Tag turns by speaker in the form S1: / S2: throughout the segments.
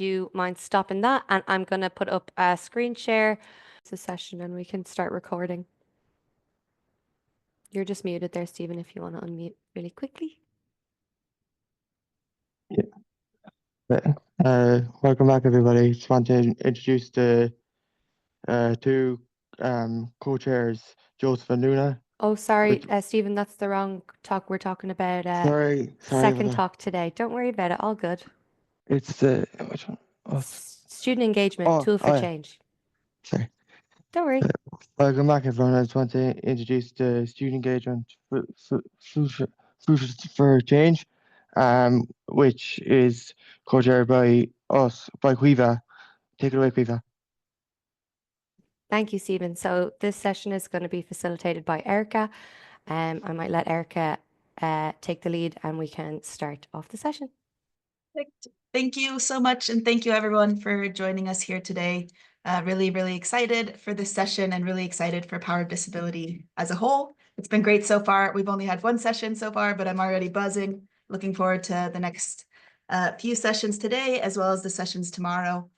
S1: you mind stopping that? And I'm going to put up a screen share. It's a session and we can start recording. You're just muted there, Stephen, if you want to unmute really quickly.
S2: Yeah. Welcome back, everybody. Just want to introduce the two co-chairs, Joseph and Luna.
S1: Oh, sorry, Stephen, that's the wrong talk. We're talking about
S2: Sorry
S1: second
S2: about
S1: talk today. Don't worry about it. All good.
S2: that. It's the which one?
S1: Student engagement, tool for
S2: yeah.
S1: change.
S2: Sorry.
S1: Don't worry.
S2: Welcome back, everyone. I just want to introduce the student engagement for change, which is co-chaired by us, by Quiva. Take it away, Quiva.
S1: Thank you, Stephen. So this session is going to be facilitated by Erica. I might let Erica take the lead and we can start off the session.
S3: Thank you so much. And thank you everyone for joining us here today. Really, really excited for this session and really excited for Power of Disability as a whole. It's been great so far. We've only had one session so far, but I'm already buzzing. Looking forward to the next few sessions today, as well as the sessions tomorrow.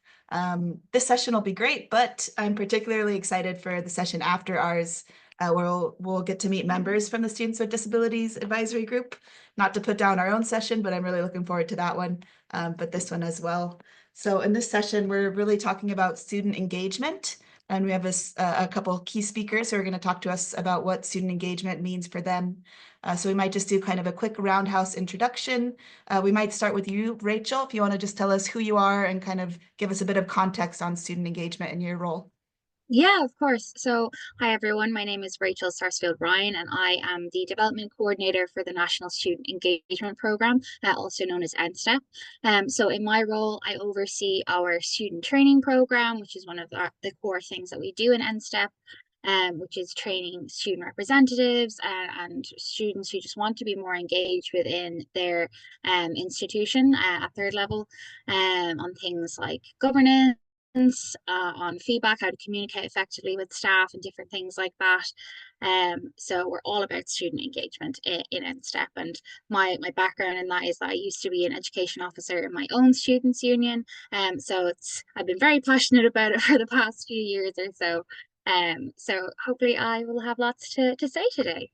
S3: This session will be great, but I'm particularly excited for the session after ours, where we'll get to meet members from the Students with Disabilities Advisory Group. Not to put down our own session, but I'm really looking forward to that one, but this one as well. So in this session, we're really talking about student engagement, and we have a couple key speakers who are going to talk to us about what student engagement means for them. So we might just do kind of a quick roundhouse introduction. We might start with you, Rachel, if you want to just tell us who you are and kind of give us a bit of context on student engagement and your role.
S4: Yeah, of course. So, hi everyone. My name is Rachel Sarsfield Ryan, and I am the development coordinator for the National Student Engagement Program, also known as NSTEP. So in my role, I oversee our student training program, which is one of the core things that we do in NSTEP. Which is training student representatives and students who just want to be more engaged within their institution at third level on things like governance, on feedback, how to communicate effectively with staff and different things like that. So we're all about student engagement in NSTEP, and my background in that is that I used to be an education officer in my own students union. So I've been very passionate about it for the past few years or so. So hopefully I will have lots to say today.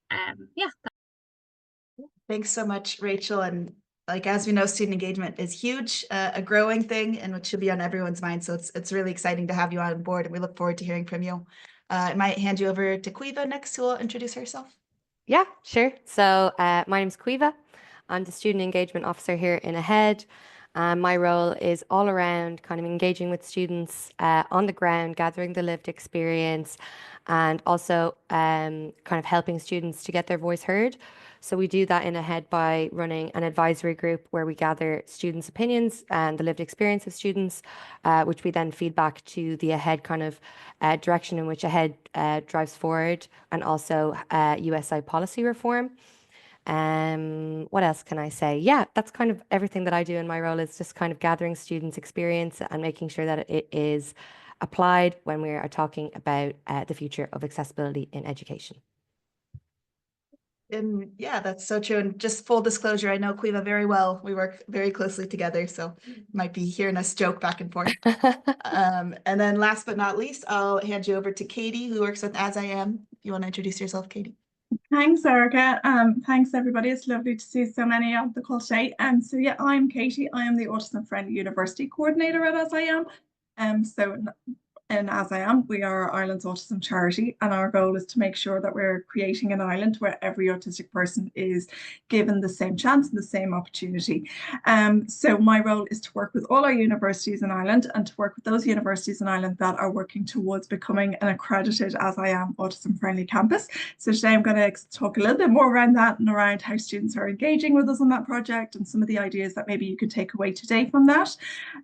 S4: Yeah.
S3: Thanks so much, Rachel. And like, as we know, student engagement is huge, a growing thing, and it should be on everyone's mind. So it's really exciting to have you on board, and we look forward to hearing from you. I might hand you over to Quiva next, who will introduce herself.
S1: Yeah, sure. So my name's Quiva. I'm the Student Engagement Officer here in AHEAD. My role is all around kind of engaging with students on the ground, gathering the lived experience, and also kind of helping students to get their voice heard. So we do that in AHEAD by running an advisory group where we gather students' opinions and the lived experience of students, which we then feed back to the AHEAD kind of direction in which AHEAD drives forward, and also USI policy reform. What else can I say? Yeah, that's kind of everything that I do in my role, is just kind of gathering students' experience and making sure that it is applied when we are talking about the future of accessibility in education.
S3: And yeah, that's so true. And just full disclosure, I know Quiva very well. We work very closely together, so might be hearing us joke back and forth. And then last but not least, I'll hand you over to Katie, who works with As I Am. If you want to introduce yourself, Katie.
S5: Thanks, Erica. Thanks, everybody. It's lovely to see so many on the call today. So yeah, I'm Katie. I am the Autism Friendly University Coordinator at As I Am. So in As I Am, we are Ireland's autism charity, and our goal is to make sure that we're creating an Ireland where every autistic person is given the same chance and the same opportunity. So my role is to work with all our universities in Ireland, and to work with those universities in Ireland that are working towards becoming an accredited As I Am autism friendly campus. So today I'm going to talk a little bit more around that and around how students are engaging with us on that project, and some of the ideas that maybe you could take away today from that.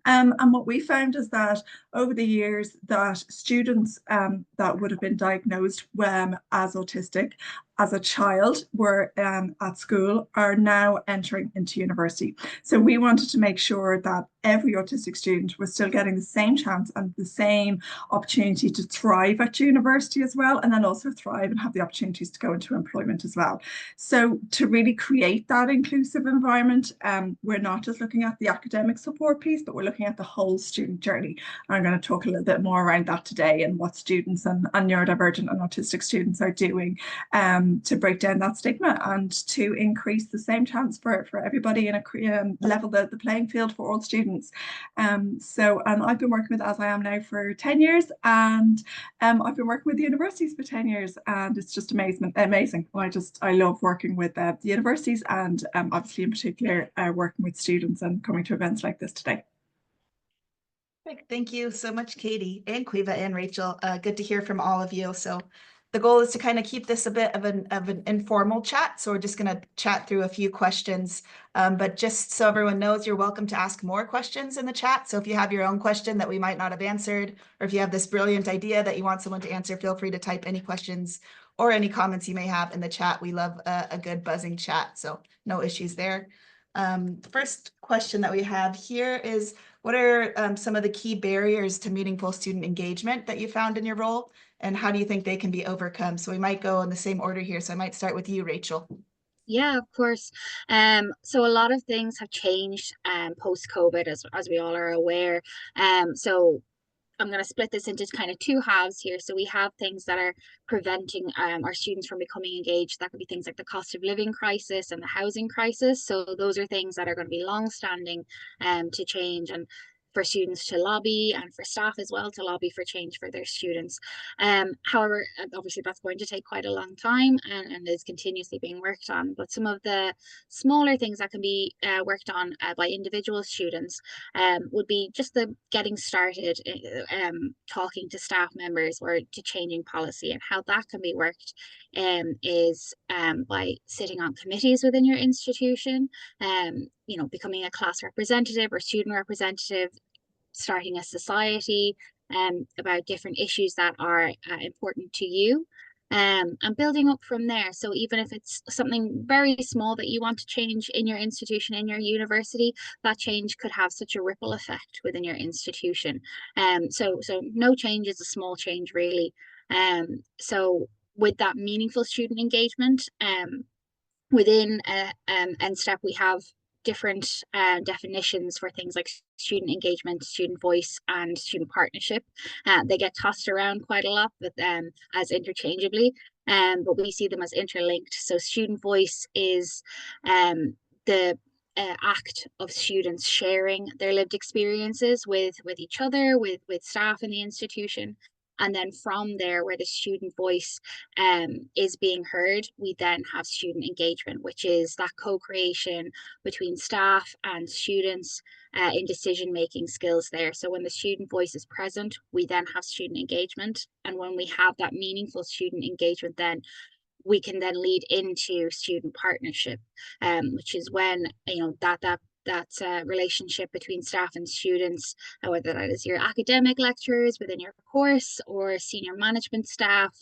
S5: And what we found is that over the years, that students that would have been diagnosed as autistic as a child were at school are now entering into university. So we wanted to make sure that every autistic student was still getting the same chance and the same opportunity to thrive at university as well, and then also thrive and have the opportunities to go into employment as well. So to really create that inclusive environment, we're not just looking at the academic support piece, but we're looking at the whole student journey. And I'm going to talk a little bit more around that today and what students and neurodivergent and autistic students are doing to break down that stigma and to increase the same chance for everybody and level the playing field for all students. So I've been working with As I Am now for 10 years, and I've been working with the universities for 10 years, and it's just amazing. I love working with the universities, and obviously in particular working with students and coming to events like this today.
S3: Perfect. Thank you so much, Katie and Quiva and Rachel. Good to hear from all of you. So the goal is to kind of keep this a bit of an informal chat. So we're just going to chat through a few questions. But just so everyone knows, you're welcome to ask more questions in the chat. So if you have your own question that we might not have answered, or if you have this brilliant idea that you want someone to answer, feel free to type any questions or any comments you may have in the chat. We love a good buzzing chat, so no issues there. The first question that we have here is, what are some of the key barriers to meaningful student engagement that you found in your role, and how do you think they can be overcome? So we might go in the same order here. So I might start with you, Rachel.
S4: Yeah, of course. So a lot of things have changed post-COVID, as we all are aware. So I'm going to split this into kind of two halves here. So we have things that are preventing our students from becoming engaged. That could be things like the cost of living crisis and the housing crisis. So those are things that are going to be long-standing to change, and for students to lobby and for staff as well to lobby for change for their students. However, obviously that's going to take quite a long time and is continuously being worked on. But some of the smaller things that can be worked on by individual students would be just the getting started, talking to staff members or to changing policy, and how that can be worked is by sitting on committees within your institution, becoming a class representative or student representative, starting a society about different issues that are important to you, and building up from there. So even if it's something very small that you want to change in your institution, in your university, that change could have such a ripple effect within your institution. So no change is a small change, really. So with that meaningful student engagement, within NSTEP, we have different definitions for things like student engagement, student voice, and student partnership. They get tossed around quite a lot, but as interchangeably, but we see them as interlinked. So student voice is the act of students sharing their lived experiences with each other, with staff in the institution. And then from there, where the student voice is being heard, we then have student engagement, which is that co-creation between staff and students in decision-making skills there. So when the student voice is present, we then have student engagement. And when we have that meaningful student engagement, then we can then lead into student partnership, which is when that relationship between staff and students, whether that is your academic lecturers within your course or senior management staff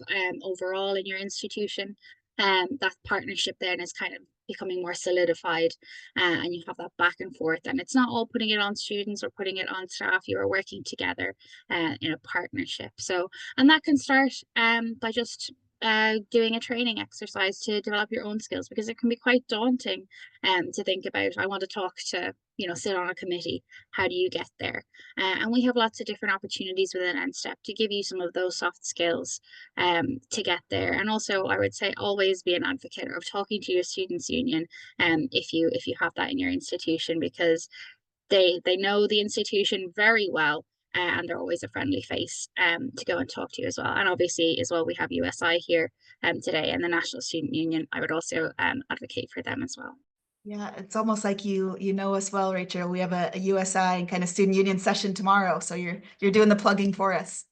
S4: overall in your institution, that partnership then is kind of becoming more solidified, and you have that back and forth, and it's not all putting it on students or putting it on staff. You are working together in a partnership. So, and that can start by just doing a training exercise to develop your own skills, because it can be quite daunting to think about, I want to talk to, sit on a committee. How do you get there? And we have lots of different opportunities within NSTEP to give you some of those soft skills to get there. And also, I would say, always be an advocate of talking to your students' union if you have that in your institution, because they know the institution very well, and they're always a friendly face to go and talk to you as well. And obviously as well, we have USI here today, and the National Student Union. I would also advocate for them as well.
S3: Yeah, it's almost like you know us well, Rachel. We have a USI and kind of student union session tomorrow, so you're doing the plugging for us.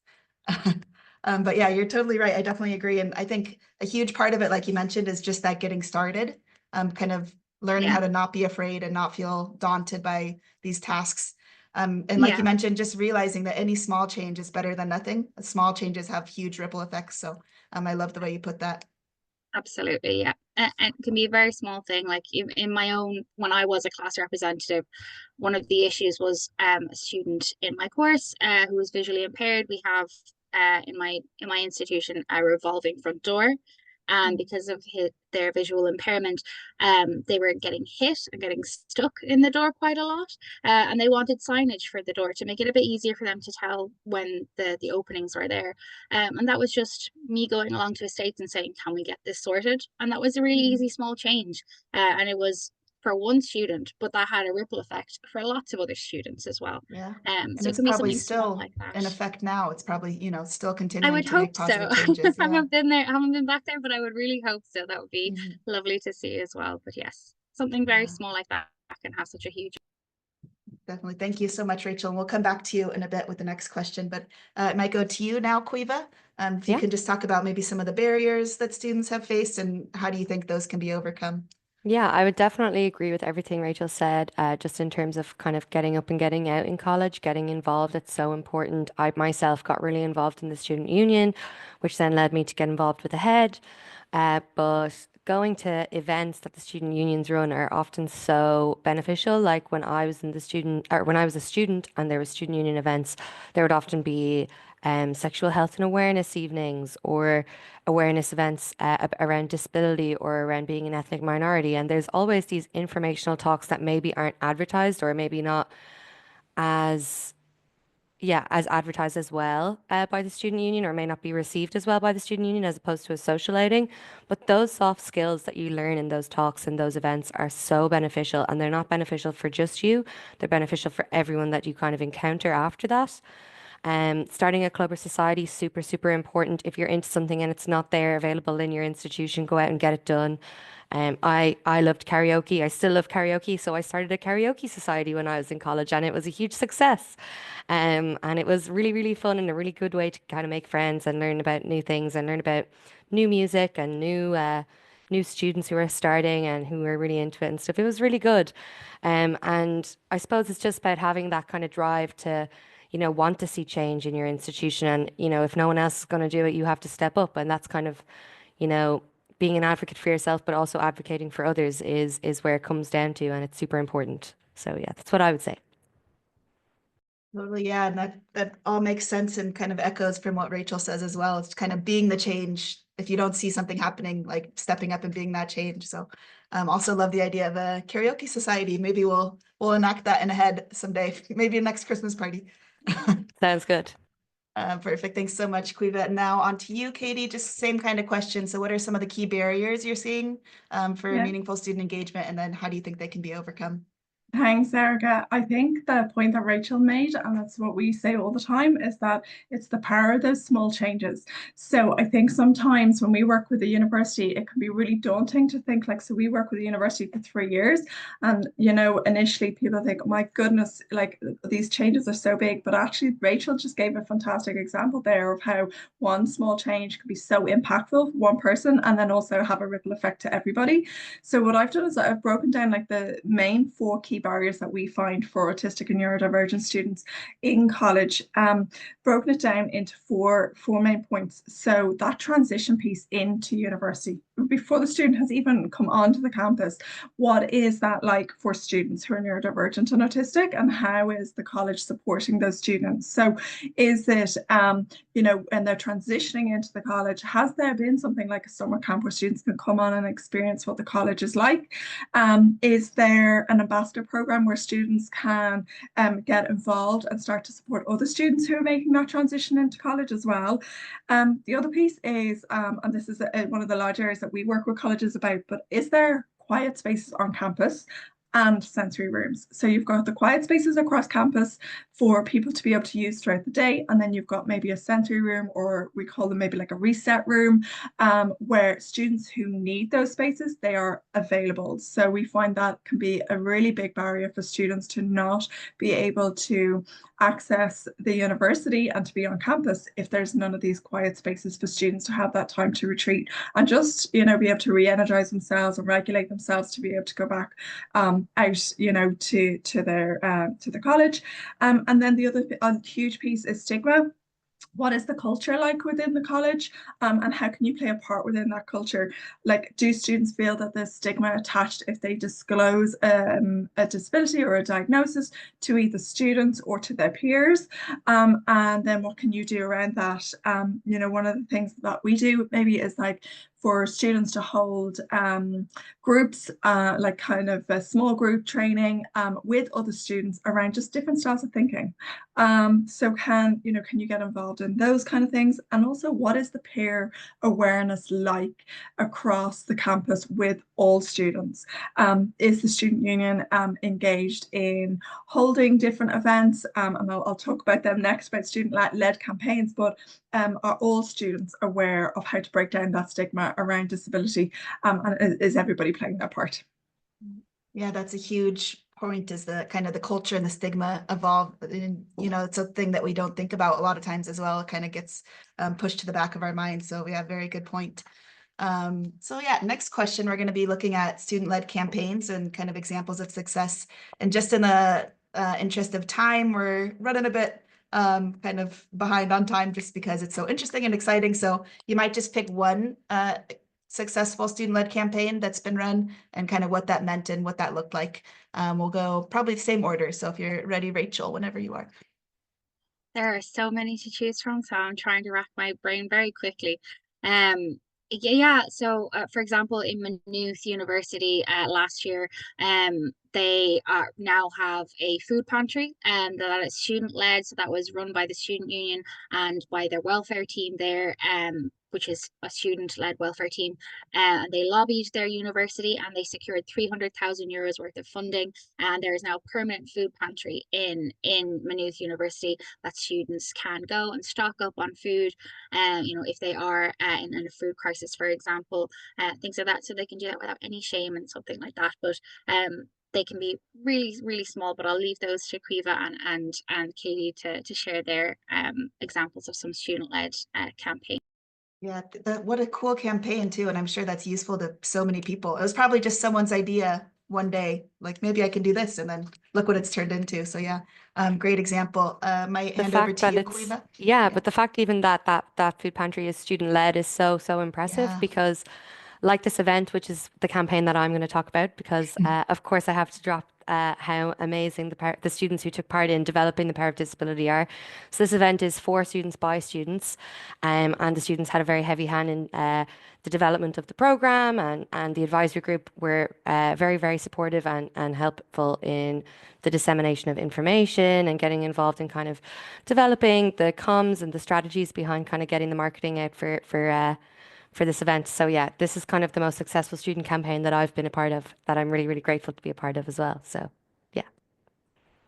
S3: But yeah, you're totally right. I definitely agree, and I think a huge part of it, like you mentioned, is just that getting started, kind of learning how to not be afraid and not feel daunted by these tasks. And like you mentioned, just realizing that any small change is better than nothing. Small changes have huge ripple effects. So I love the way you put that.
S4: Absolutely, yeah. And it can be a very small thing. Like in my own, when I was a class representative, one of the issues was a student in my course who was visually impaired. We have in my institution a revolving front door. And because of their visual impairment, they were getting hit and getting stuck in the door quite a lot. And they wanted signage for the door to make it a bit easier for them to tell when the openings are there. And that was just me going along to estates and saying, can we get this sorted? And that was a really easy, small change. And it was for one student, but that had a ripple effect for lots of other students as well.
S3: Yeah. And
S4: So it
S3: it's
S4: can be
S3: probably
S4: something small
S3: still
S4: like that.
S3: in effect now. It's probably, still
S4: I
S3: continuing
S4: would
S3: to make
S4: hope so.
S3: positive changes.
S4: I
S3: Yeah.
S4: haven't been there, I haven't been back there, but I would really hope so. That would be
S3: Mhm.
S4: lovely to see as well. But yes, something very
S3: Yeah.
S4: small like that can have such a huge.
S3: Definitely. Thank you so much, Rachel. And we'll come back to you in a bit with the next question, but it might go to you now, Quiva. If you
S1: Yeah.
S3: can just talk about maybe some of the barriers that students have faced and how do you think those can be overcome?
S1: Yeah, I would definitely agree with everything Rachel said, just in terms of kind of getting up and getting out in college, getting involved. It's so important. I myself got really involved in the student union, which then led me to get involved with the head. But going to events that the student unions run are often so beneficial. Like when I was in the student, or when I was a student and there were student union events, there would often be sexual health and awareness evenings or awareness events around disability or around being an ethnic minority. And there's always these informational talks that maybe aren't advertised or maybe not as as advertised as well by the student union, or may not be received as well by the student union as opposed to a social outing. But those soft skills that you learn in those talks and those events are so beneficial, and they're not beneficial for just you, they're beneficial for everyone that you kind of encounter after that. Starting a club or society is super, super important. If you're into something and it's not there available in your institution, go out and get it done. I loved karaoke. I still love karaoke, so I started a karaoke society when I was in college, and it was a huge success. And it was really, really fun and a really good way to kind of make friends and learn about new things and learn about new music and new students who are starting and who are really into it and stuff. It was really good. And I suppose it's just about having that kind of drive to, want to see change in your institution. And, if no one else is going to do it, you have to step up. And that's kind of, you know, being an advocate for yourself, but also advocating for others is where it comes down to, and it's super important. So yeah, that's what I would say.
S3: Totally, yeah, and that all makes sense and kind of echoes from what Rachel says as well. It's kind of being the change. If you don't see something happening, like stepping up and being that change. So, also love the idea of a karaoke society. Maybe we'll enact that in a head someday. Maybe next Christmas party.
S1: Sounds good.
S3: Perfect. Thanks so much, Quiva. Now on to you, Katie. Just same kind of question. So, what are some of the key barriers you're seeing for
S5: Yeah.
S3: meaningful student engagement, and then how do you think they can be overcome?
S5: Thanks, Erica. I think the point that Rachel made, and that's what we say all the time, is that it's the power of those small changes. So I think sometimes when we work with a university, it can be really daunting to think like, so we work with a university for 3 years, and initially people think, oh my goodness, like these changes are so big. But actually, Rachel just gave a fantastic example there of how one small change could be so impactful for one person and then also have a ripple effect to everybody. So what I've done is I've broken down like the main 4 key barriers that we find for autistic and neurodivergent students in college, broken it down into four main points. So that transition piece into university, before the student has even come onto the campus, what is that like for students who are neurodivergent and autistic, and how is the college supporting those students? So is it, when they're transitioning into the college, has there been something like a summer camp where students can come on and experience what the college is like? Is there an ambassador program where students can get involved and start to support other students who are making that transition into college as well? The other piece is, and this is one of the large areas that we work with colleges about, but is there quiet spaces on campus and sensory rooms? So you've got the quiet spaces across campus for people to be able to use throughout the day, and then you've got maybe a sensory room, or we call them maybe like a reset room, where students who need those spaces, they are available. So we find that can be a really big barrier for students to not be able to access the university and to be on campus if there's none of these quiet spaces for students to have that time to retreat and just be able to re-energize themselves and regulate themselves to be able to go back out to their to the college. And then the other huge piece is stigma. what is the culture like within the college, and how can you play a part within that culture? Like, do students feel that there's stigma attached if they disclose a disability or a diagnosis to either students or to their peers? And then what can you do around that? One of the things that we do maybe is like for students to hold groups, like kind of a small group training with other students around just different styles of thinking. So can you get involved in those kind of things? And also, what is the peer awareness like across the campus with all students? Is the student union engaged in holding different events? And I'll talk about them next, about student-led campaigns, but are all students aware of how to break down that stigma around disability? And is everybody playing their part?
S3: Yeah, that's a huge point, is the kind of the culture and the stigma evolve. And, it's a thing that we don't think about a lot of times as well. It kind of gets pushed to the back of our minds. So yeah, very good point. So yeah, next question, we're going to be looking at student-led campaigns and kind of examples of success. And just in the interest of time, we're running a bit kind of behind on time just because it's so interesting and exciting. So you might just pick one successful student-led campaign that's been run and kind of what that meant and what that looked like. We'll go probably the same order. So if you're ready, Rachel, whenever you are.
S4: There are so many to choose from, so I'm trying to rack my brain very quickly. Yeah. So, for example, in Maynooth University last year, they now have a food pantry, and that is student led. So that was run by the student union and by their welfare team there, which is a student-led welfare team. And they lobbied their university and they secured 300,000 euros worth of funding. And there is now a permanent food pantry in Maynooth University that students can go and stock up on food, if they are in a food crisis, for example, things like that. So they can do that without any shame and something like that. But they can be really, really small, but I'll leave those to Quiva and Katie to share their examples of some student-led campaigns.
S3: Yeah, what a cool campaign too. And I'm sure that's useful to so many people. It was probably just someone's idea one day, like maybe I can do this, and then look what it's turned into. So yeah, great example. Might
S1: The
S3: hand over
S1: fact
S3: to
S1: that
S3: you,
S1: it's,
S3: Quiva.
S1: yeah, but the fact even that food pantry is student led is so impressive,
S3: Yeah.
S1: because like this event, which is the campaign that I'm going to talk about, because of course I have to drop how amazing the students who took part in developing the power of disability are. So this event is for students by students, and the students had a very heavy hand in the development of the program, and the advisory group were very supportive and helpful in the dissemination of information and getting involved in kind of developing the comms and the strategies behind kind of getting the marketing out for this event. So yeah, this is kind of the most successful student campaign that I've been a part of, that I'm really grateful to be a part of as well. So yeah.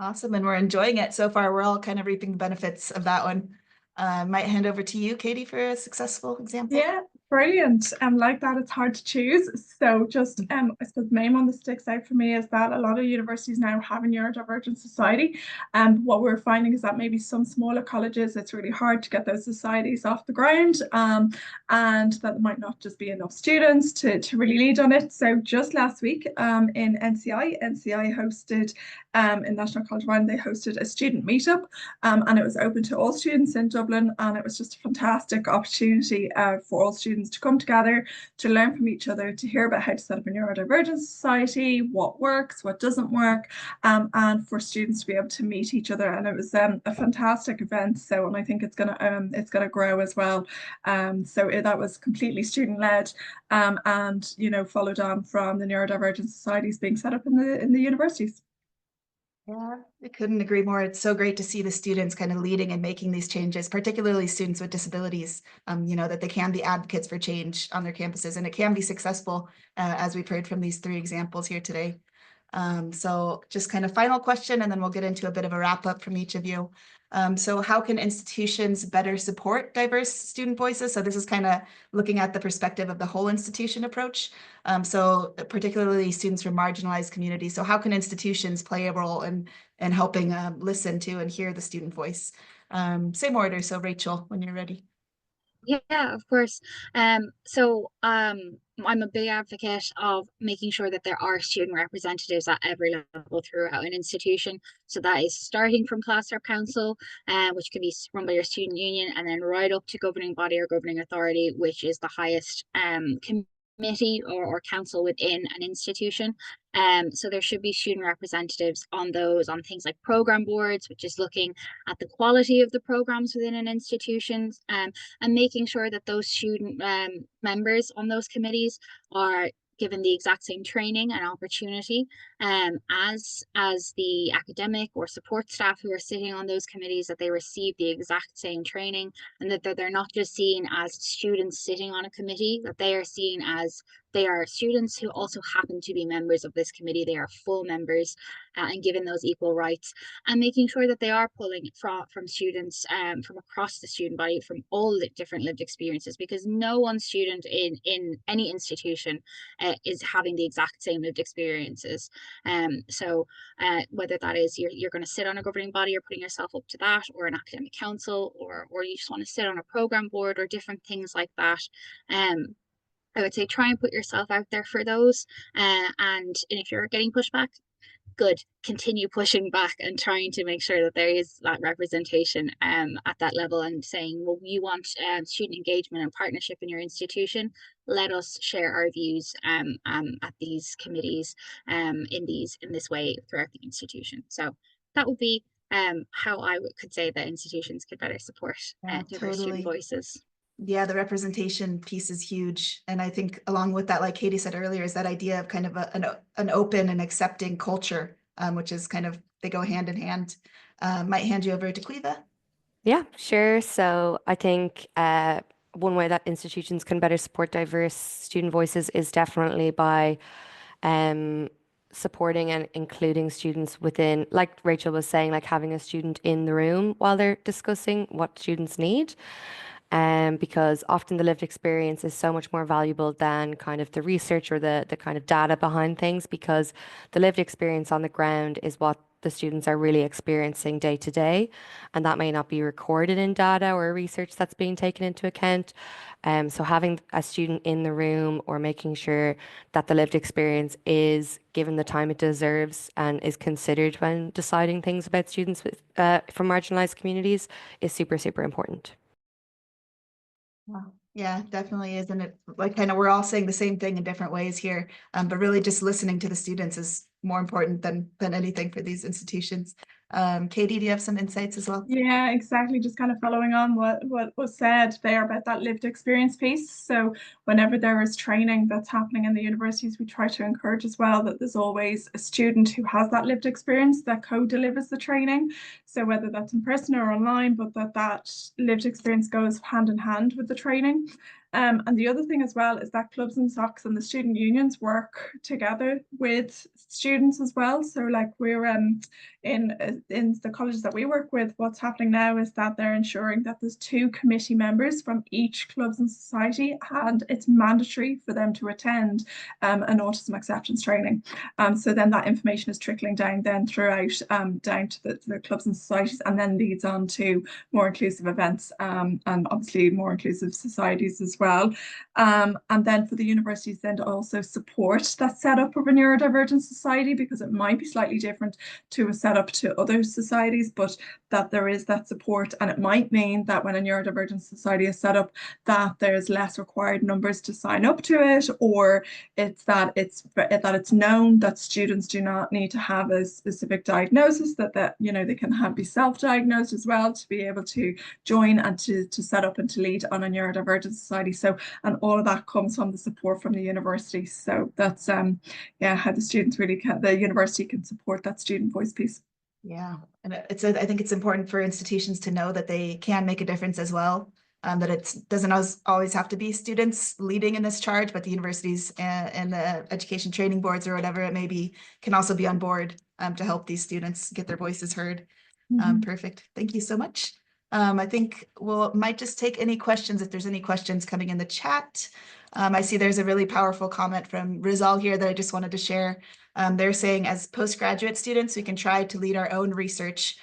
S3: Awesome. And we're enjoying it so far. We're all kind of reaping the benefits of that one. Might hand over to you, Katie, for a successful example.
S5: Yeah, brilliant. Like that, it's hard to choose. So just I suppose the main one that sticks out for me is that a lot of universities now have a neurodivergent society. And what we're finding is that maybe some smaller colleges, it's really hard to get those societies off the ground. And that there might not just be enough students to really lead on it. So just last week in NCI hosted in National College of Ireland, they hosted a student meetup, and it was open to all students in Dublin, and it was just a fantastic opportunity for all students to come together, to learn from each other, to hear about how to set up a neurodivergent society, what works, what doesn't work, and for students to be able to meet each other. And it was a fantastic event. So, and I think it's gonna grow as well. That was completely student led, and followed on from the neurodivergent societies being set up in the universities.
S3: Yeah, I couldn't agree more. It's so great to see the students kind of leading and making these changes, particularly students with disabilities, that they can be advocates for change on their campuses, and it can be successful, as we've heard from these 3 examples here today. So just kind of final question, and then we'll get into a bit of a wrap up from each of you. So how can institutions better support diverse student voices? So this is kind of looking at the perspective of the whole institution approach. So particularly students from marginalized communities. So how can institutions play a role in helping listen to and hear the student voice? Same order. So Rachel, when you're ready.
S4: Yeah, of course. So I'm a big advocate of making sure that there are student representatives at every level throughout an institution. So that is starting from class rep council, which can be run by your student union, and then right up to governing body or governing authority, which is the highest committee or council within an institution. So there should be student representatives on things like program boards, which is looking at the quality of the programs within an institution, and making sure that those student members on those committees are given the exact same training and opportunity as the academic or support staff who are sitting on those committees, that they receive the exact same training, and that they're not just seen as students sitting on a committee, that they are seen as they are students who also happen to be members of this committee. They are full members and given those equal rights, and making sure that they are pulling from students from across the student body, from all the different lived experiences, because no one student in any institution is having the exact same lived experiences. So whether that is you're going to sit on a governing body or putting yourself up to that, or an academic council, or you just want to sit on a program board or different things like that. I would say try and put yourself out there for those. And if you're getting pushback, good, continue pushing back and trying to make sure that there is that representation at that level, and saying, well, you want student engagement and partnership in your institution, let us share our views at these committees in this way throughout the institution. So that would be how I could say that institutions could better support diverse student voices.
S3: Yeah, the representation piece is huge. And I think along with that, like Katie said earlier, is that idea of kind of an open and accepting culture, which is kind of, they go hand in hand. Might hand you over to Cleva.
S1: Yeah, sure. So I think one way that institutions can better support diverse student voices is definitely by supporting and including students within, like Rachel was saying, like having a student in the room while they're discussing what students need. Because often the lived experience is so much more valuable than kind of the research or the kind of data behind things, because the lived experience on the ground is what the students are really experiencing day to day, and that may not be recorded in data or research that's being taken into account. So having a student in the room, or making sure that the lived experience is given the time it deserves and is considered when deciding things about students from marginalized communities, is super, super important.
S3: Wow. Yeah, definitely is. And it, like, kind of, we're all saying the same thing in different ways here, but really just listening to the students is more important than anything for these institutions. Katie, do you have some insights as well?
S5: Yeah, exactly. Just kind of following on what was said there about that lived experience piece. So whenever there is training that's happening in the universities, we try to encourage as well that there's always a student who has that lived experience that co-delivers the training. So whether that's in person or online, but that lived experience goes hand in hand with the training. And the other thing as well is that clubs and SOCs and the student unions work together with students as well. So like we're in the colleges that we work with, what's happening now is that they're ensuring that there's 2 committee members from each clubs and society, and it's mandatory for them to attend an autism acceptance training. So then that information is trickling down then throughout down to the clubs and societies, and then leads on to more inclusive events and obviously more inclusive societies as well. And then for the universities then to also support that setup of a neurodivergent society, because it might be slightly different to a setup to other societies, but that there is that support. And it might mean that when a neurodivergent society is set up, that there's less required numbers to sign up to it, or it's that it's known that students do not need to have a specific diagnosis, that you know, they can be self-diagnosed as well to be able to join and to set up and to lead on a neurodivergent society. So, and all of that comes from the support from the university. So that's yeah, how the students really the university can support that student voice piece.
S3: Yeah, and I think it's important for institutions to know that they can make a difference as well. That it doesn't always have to be students leading in this charge, but the universities and the education training boards or whatever it may be can also be on board to help these students get their voices heard. Perfect. Thank you so much. I think might just take any questions if there's any questions coming in the chat. I see there's a really powerful comment from Rizal here that I just wanted to share. They're saying, as postgraduate students, we can try to lead our own research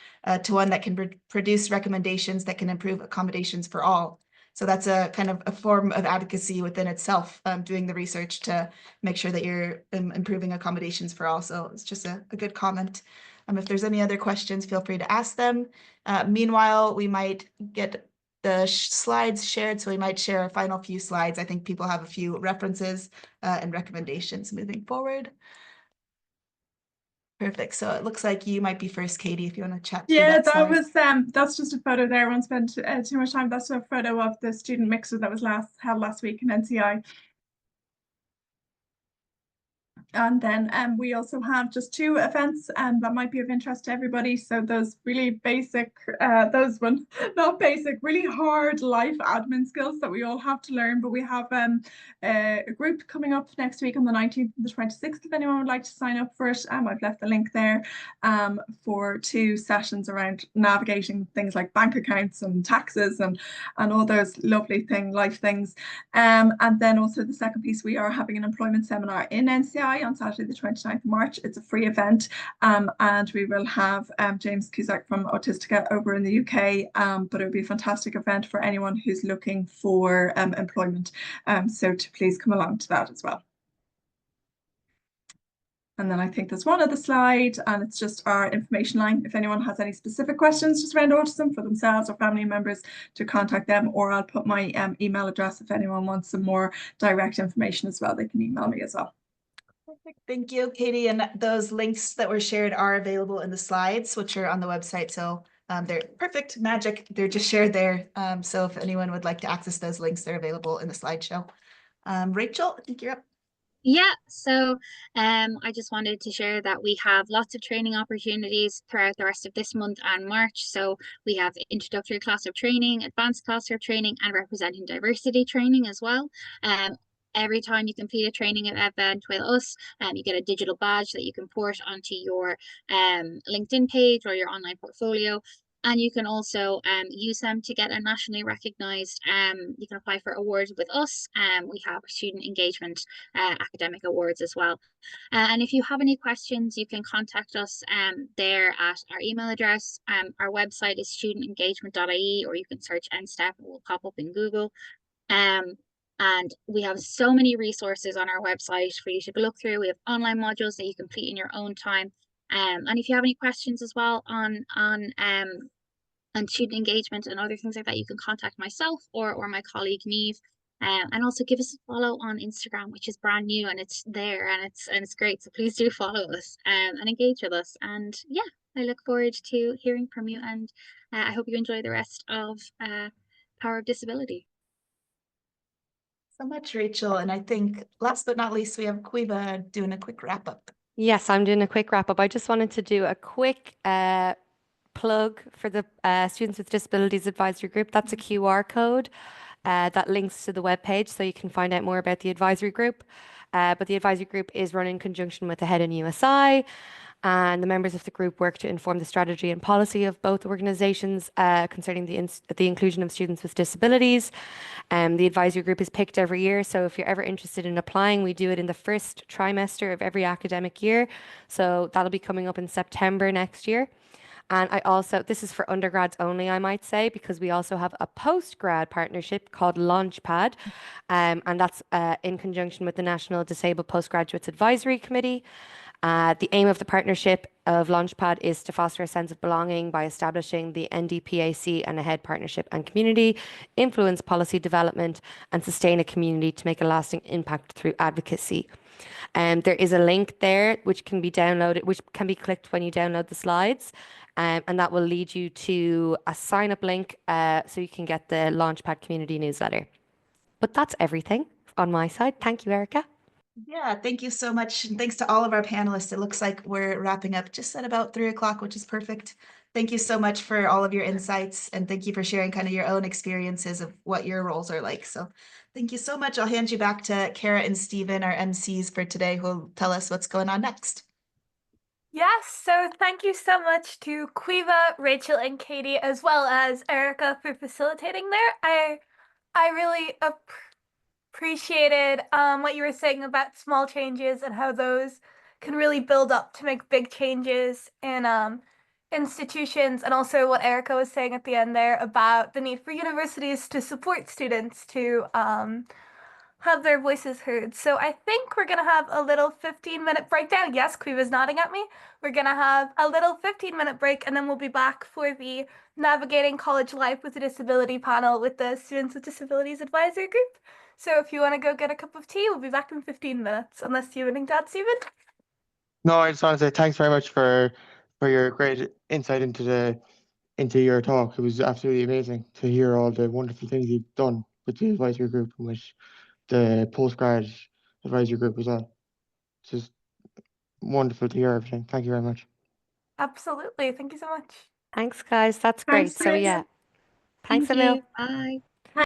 S3: to one that can produce recommendations that can improve accommodations for all. So that's a kind of a form of advocacy within itself, doing the research to make sure that you're improving accommodations for all. So it's just a good comment. If there's any other questions, feel free to ask them. Meanwhile, we might get the slides shared, so we might share a final few slides. I think people have a few references and recommendations moving forward. Perfect. So it looks like you might be first, Katie, if you want to chat through
S5: Yeah,
S3: that
S5: that
S3: slide.
S5: was that's just a photo there. I won't spend too much time. That's a photo of the student mixer that was held last week in NCI. And then we also have just 2 events that might be of interest to everybody. So those really basic, not basic, really hard life admin skills that we all have to learn. But we have a group coming up next week on the 19th and the 26th, if anyone would like to sign up for it. I've left the link there for 2 sessions around navigating things like bank accounts and taxes and all those lovely life things. And then also the second piece, we are having an employment seminar in NCI on Saturday the 29th of March. It's a free event, and we will have James Cusack from Autistica over in the UK, but it would be a fantastic event for anyone who's looking for employment. So to please come along to that as well. And then I think there's one other slide, and it's just our information line. If anyone has any specific questions just around autism for themselves or family members, to contact them, or I'll put my email address if anyone wants some more direct information as well. They can email me as well.
S3: Perfect. Thank you, Katie. And those links that were shared are available in the slides, which are on the website. So they're perfect magic. They're just shared there. So if anyone would like to access those links, they're available in the slideshow. Rachel, I think you're up.
S4: Yeah, so I just wanted to share that we have lots of training opportunities throughout the rest of this month and March. So we have introductory classroom training, advanced classroom training, and representing diversity training as well. Every time you complete a training event with us, you get a digital badge that you can port onto your LinkedIn page or your online portfolio. And you can also use them to get a nationally recognized, you can apply for awards with us. We have student engagement academic awards as well. And if you have any questions, you can contact us there at our email address. Our website is studentengagement.ie, or you can search NSTEP, it will pop up in Google. And we have so many resources on our website for you to look through. We have online modules that you complete in your own time. And if you have any questions as well on student engagement and other things like that, you can contact myself or my colleague Neve. And also give us a follow on Instagram, which is brand new and it's there and it's great. So please do follow us and engage with us. And yeah, I look forward to hearing from you, and I hope you enjoy the rest of Power of Disability.
S3: So much, Rachel. And I think last but not least, we have Quiva doing a quick wrap up.
S1: Yes, I'm doing a quick wrap up. I just wanted to do a quick plug for the Students with Disabilities Advisory Group. That's a QR code that links to the webpage, so you can find out more about the advisory group. But the advisory group is run in conjunction with the head in USI, and the members of the group work to inform the strategy and policy of both organisations concerning the inclusion of students with disabilities. The advisory group is picked every year, so if you're ever interested in applying, we do it in the first trimester of every academic year. So that'll be coming up in September next year. And this is for undergrads only, I might say, because we also have a postgrad partnership called Launchpad. And that's in conjunction with the National Disabled Postgraduates Advisory Committee. The aim of the partnership of Launchpad is to foster a sense of belonging by establishing the NDPAC and AHEAD partnership and community, influence policy development, and sustain a community to make a lasting impact through advocacy. There is a link there which can be downloaded, which can be clicked when you download the slides. And that will lead you to a sign up link so you can get the Launchpad community newsletter. But that's everything on my side. Thank you, Erica.
S3: Yeah, thank you so much. And thanks to all of our panelists. It looks like we're wrapping up just at about 3 o'clock, which is perfect. Thank you so much for all of your insights, and thank you for sharing kind of your own experiences of what your roles are like. So thank you so much. I'll hand you back to Kara and Stephen, our MCs for today, who will tell us what's going on next.
S6: Yes, so thank you so much to Quiva, Rachel, and Katie, as well as Erica for facilitating there. I really appreciated what you were saying about small changes and how those can really build up to make big changes institutions, and also what Erica was saying at the end there about the need for universities to support students to have their voices heard. So I think we're gonna have a little 15-minute breakdown. Yes, Quiva's nodding at me. We're gonna have a little 15-minute break, and then we'll be back for the Navigating College Life with a Disability panel with the Students with Disabilities Advisory Group. So if you want to go get a cup of tea, we'll be back in 15 minutes, unless you have anything to add, Stephen.
S2: No, I just want to say thanks very much for your great insight into your talk. It was absolutely amazing to hear all the wonderful things you've done with the advisory group and with the postgrad advisory group as well. It's just wonderful to hear everything. Thank you very much.
S6: Absolutely. Thank you so much.
S1: Thanks, guys. That's
S5: Thanks,
S1: great. So
S5: guys.
S1: yeah, thanks,
S4: Thank
S1: Emil.
S4: you. Bye.